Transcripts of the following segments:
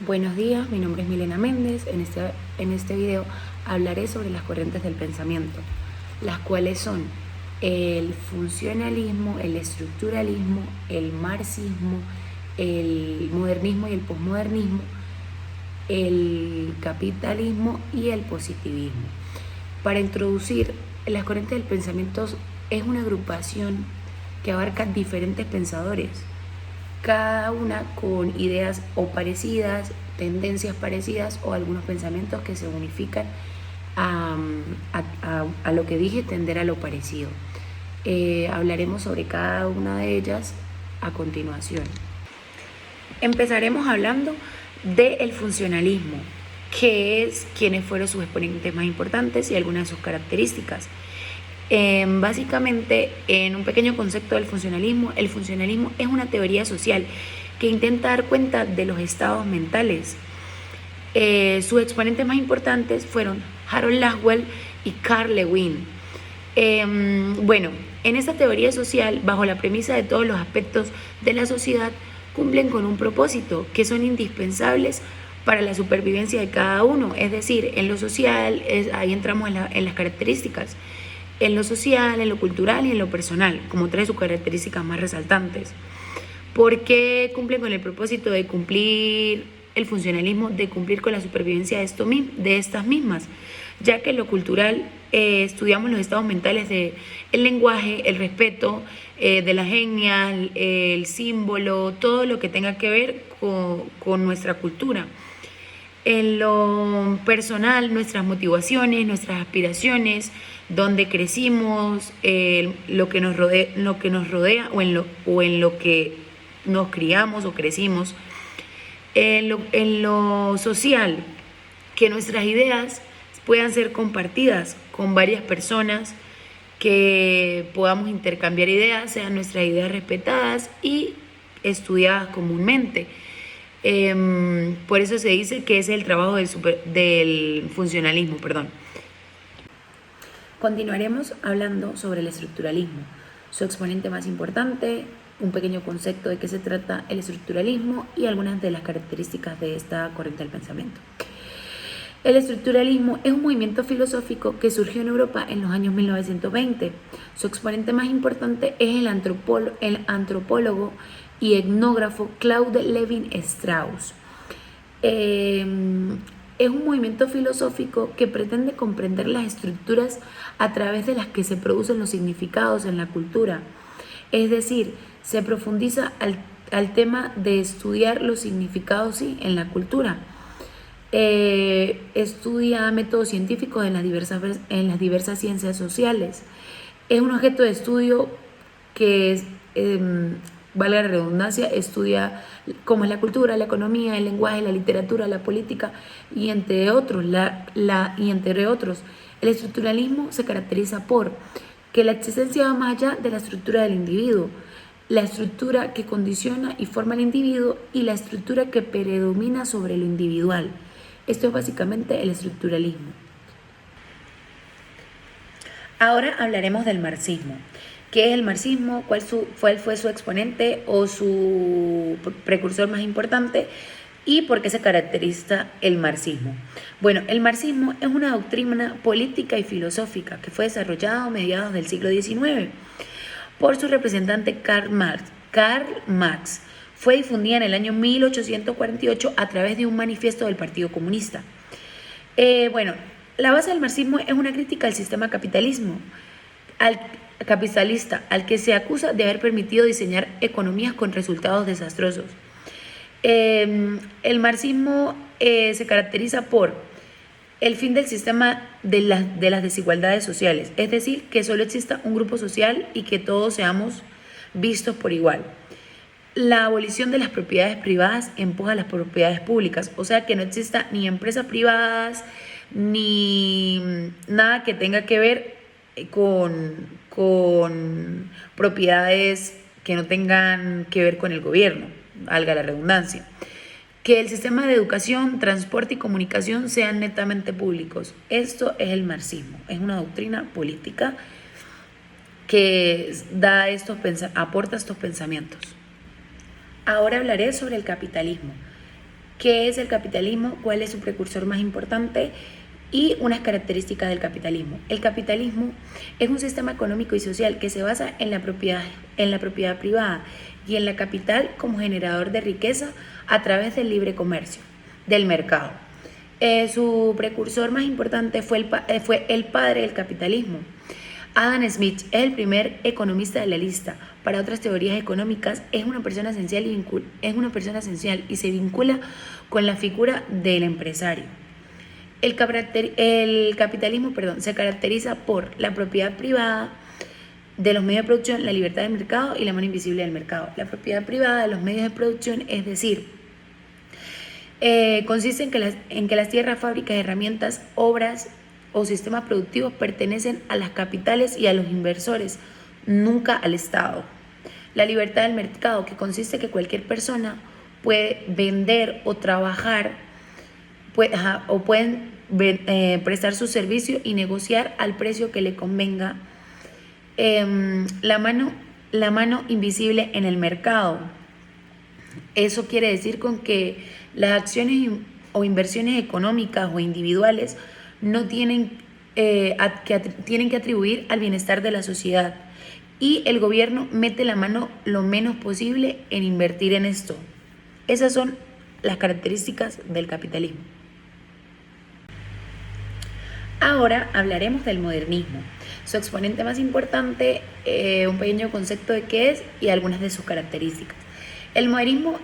Buenos días, mi nombre es Milena Méndez. En este video hablaré sobre las corrientes del pensamiento, las cuales son el funcionalismo, el estructuralismo, el marxismo, el modernismo y el posmodernismo, el capitalismo y el positivismo. Para introducir, las corrientes del pensamiento es una agrupación que abarca diferentes pensadores, cada una con ideas o parecidas, tendencias parecidas o algunos pensamientos que se unifican a lo que dije, tender a lo parecido. Hablaremos sobre cada una de ellas a continuación. Empezaremos hablando del funcionalismo, que es quiénes fueron sus exponentes más importantes y algunas de sus características. Básicamente, en un pequeño concepto del funcionalismo, el funcionalismo es una teoría social que intenta dar cuenta de los estados mentales. Sus exponentes más importantes fueron Harold Laswell y Carl Lewin. Bueno, en esta teoría social, bajo la premisa de todos los aspectos de la sociedad, cumplen con un propósito que son indispensables para la supervivencia de cada uno. Es decir, en lo social, ahí entramos en las características. En lo social, en lo cultural y en lo personal, como tres de sus características más resaltantes. ¿Por qué cumplen con el propósito de cumplir el funcionalismo, de cumplir con la supervivencia de estas mismas? Ya que en lo cultural estudiamos los estados mentales del lenguaje, el respeto, de la etnia, el símbolo, todo lo que tenga que ver con nuestra cultura. En lo personal, nuestras motivaciones, nuestras aspiraciones, donde crecimos, lo que nos rodea o en lo que nos criamos o crecimos. En lo social, que nuestras ideas puedan ser compartidas con varias personas, que podamos intercambiar ideas, sean nuestras ideas respetadas y estudiadas comúnmente. Por eso se dice que es el trabajo del funcionalismo. Continuaremos hablando sobre el estructuralismo, su exponente más importante, un pequeño concepto de qué se trata el estructuralismo y algunas de las características de esta corriente del pensamiento. El estructuralismo es un movimiento filosófico que surgió en Europa en los años 1920. Su exponente más importante es el antropólogo y etnógrafo Claude Lévi-Strauss. Es un movimiento filosófico que pretende comprender las estructuras a través de las que se producen los significados en la cultura. Es decir, se profundiza al tema de estudiar los significados en la cultura. Estudia métodos científicos en las diversas ciencias sociales. Es un objeto de estudio que es, valga la redundancia, estudia cómo es la cultura, la economía, el lenguaje, la literatura, la política y entre otros. El estructuralismo se caracteriza por que la existencia va más allá de la estructura del individuo, la estructura que condiciona y forma al individuo y la estructura que predomina sobre lo individual. Esto es básicamente el estructuralismo. Ahora hablaremos del marxismo. ¿Qué es el marxismo? ¿Cuál fue su exponente o su precursor más importante? ¿Y por qué se caracteriza el marxismo? Bueno, el marxismo es una doctrina política y filosófica que fue desarrollada a mediados del siglo XIX por su representante Karl Marx. Fue difundida en el año 1848 a través de un manifiesto del Partido Comunista. La base del marxismo es una crítica al sistema capitalista, al que se acusa de haber permitido diseñar economías con resultados desastrosos. El marxismo se caracteriza por el fin del sistema de las desigualdades sociales, es decir, que solo exista un grupo social y que todos seamos vistos por igual. La abolición de las propiedades privadas empuja a las propiedades públicas, o sea que no exista ni empresas privadas ni nada que tenga que ver con propiedades que no tengan que ver con el gobierno, valga la redundancia. Que el sistema de educación, transporte y comunicación sean netamente públicos. Esto es el marxismo, es una doctrina política que aporta estos pensamientos. Ahora hablaré sobre el capitalismo. ¿Qué es el capitalismo? ¿Cuál es su precursor más importante? Y unas características del capitalismo. El capitalismo es un sistema económico y social que se basa en la propiedad privada y en la capital como generador de riqueza a través del libre comercio, del mercado. Su precursor más importante fue el padre del capitalismo. Adam Smith es el primer economista de la lista. Para otras teorías económicas es una persona esencial y se vincula con la figura del empresario. El capitalismo se caracteriza por la propiedad privada de los medios de producción, la libertad del mercado y la mano invisible del mercado. La propiedad privada de los medios de producción, es decir, consiste en que las tierras, fábricas, herramientas, obras o sistemas productivos pertenecen a las capitales y a los inversores, nunca al Estado. La libertad del mercado, que consiste en que cualquier persona puede vender o trabajar, pueden prestar su servicio y negociar al precio que le convenga. La mano invisible en el mercado. Eso quiere decir con que las acciones o inversiones económicas o individuales no tienen que atribuir al bienestar de la sociedad, y el gobierno mete la mano lo menos posible en invertir en esto. Esas son las características del capitalismo. Ahora hablaremos del modernismo, su exponente más importante, un pequeño concepto de qué es y algunas de sus características. El modernismo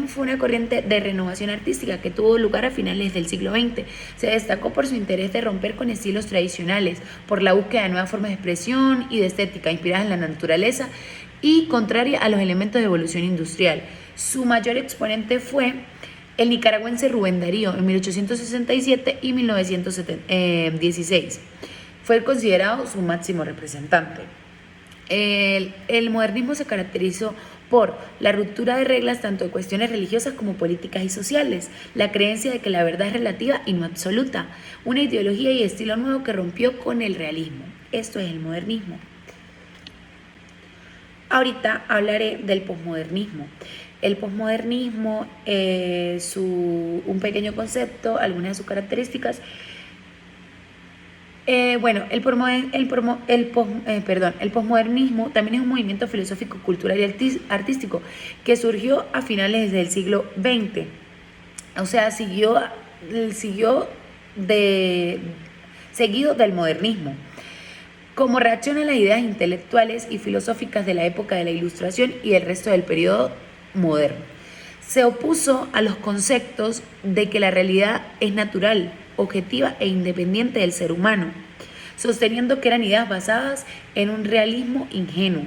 fue una corriente de renovación artística que tuvo lugar a finales del siglo XX. Se destacó por su interés de romper con estilos tradicionales, por la búsqueda de nuevas formas de expresión y de estética inspiradas en la naturaleza y contraria a los elementos de evolución industrial. Su mayor exponente fue el nicaragüense Rubén Darío en 1867 y 1916. Fue considerado su máximo representante. El modernismo se caracterizó por la ruptura de reglas tanto de cuestiones religiosas como políticas y sociales, la creencia de que la verdad es relativa y no absoluta, una ideología y estilo nuevo que rompió con el realismo. Esto es el modernismo. Ahorita hablaré del posmodernismo. El posmodernismo, un pequeño concepto, algunas de sus características. El posmodernismo también es un movimiento filosófico, cultural y artístico que surgió a finales del siglo XX. O sea, seguido del modernismo, como reacción a las ideas intelectuales y filosóficas de la época de la Ilustración y el resto del periodo moderno. Se opuso a los conceptos de que la realidad es natural, objetiva e independiente del ser humano, sosteniendo que eran ideas basadas en un realismo ingenuo.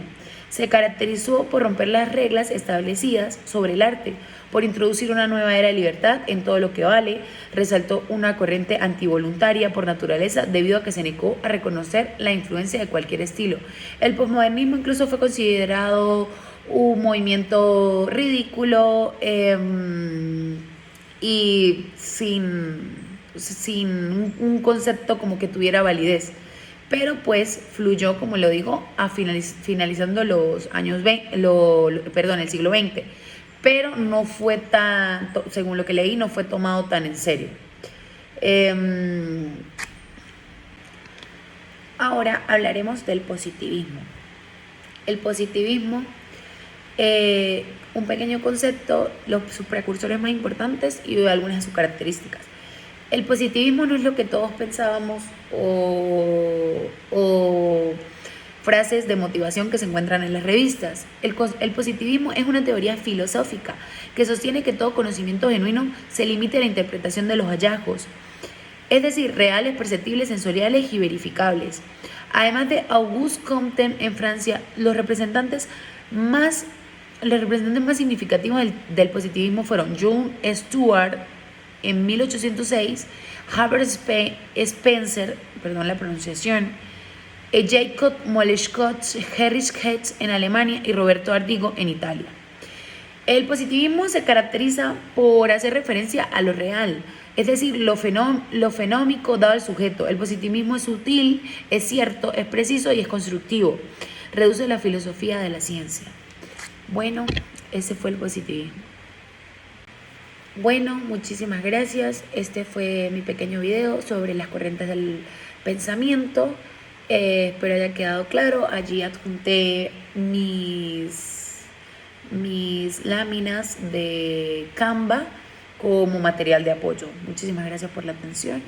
Se caracterizó por romper las reglas establecidas sobre el arte, por introducir una nueva era de libertad en todo lo que vale. Resaltó una corriente antivoluntaria por naturaleza debido a que se negó a reconocer la influencia de cualquier estilo. El posmodernismo incluso fue considerado un movimiento ridículo y sin un concepto como que tuviera validez, pero pues fluyó, como lo digo, finalizando los años el siglo XX, pero no fue según lo que leí, no fue tomado tan en serio. Ahora hablaremos del positivismo. El positivismo, un pequeño concepto, sus precursores más importantes y algunas de sus características. El positivismo no es lo que todos pensábamos o frases de motivación que se encuentran en las revistas. El positivismo es una teoría filosófica que sostiene que todo conocimiento genuino se limite a la interpretación de los hallazgos, es decir, reales, perceptibles, sensoriales y verificables. Además de Auguste Comte en Francia, los representantes más significativos del positivismo fueron John Stuart en 1806, Herbert Spencer, Jacob Mollescott, Heinrich Hertz en Alemania y Roberto Ardigo en Italia. El positivismo se caracteriza por hacer referencia a lo real, es decir, lo fenómico dado al sujeto. El positivismo es sutil, es cierto, es preciso y es constructivo. Reduce la filosofía de la ciencia. Bueno, ese fue el positivismo. Bueno, muchísimas gracias. Este fue mi pequeño video sobre las corrientes del pensamiento. Espero haya quedado claro. Allí adjunté mis láminas de Canva como material de apoyo. Muchísimas gracias por la atención.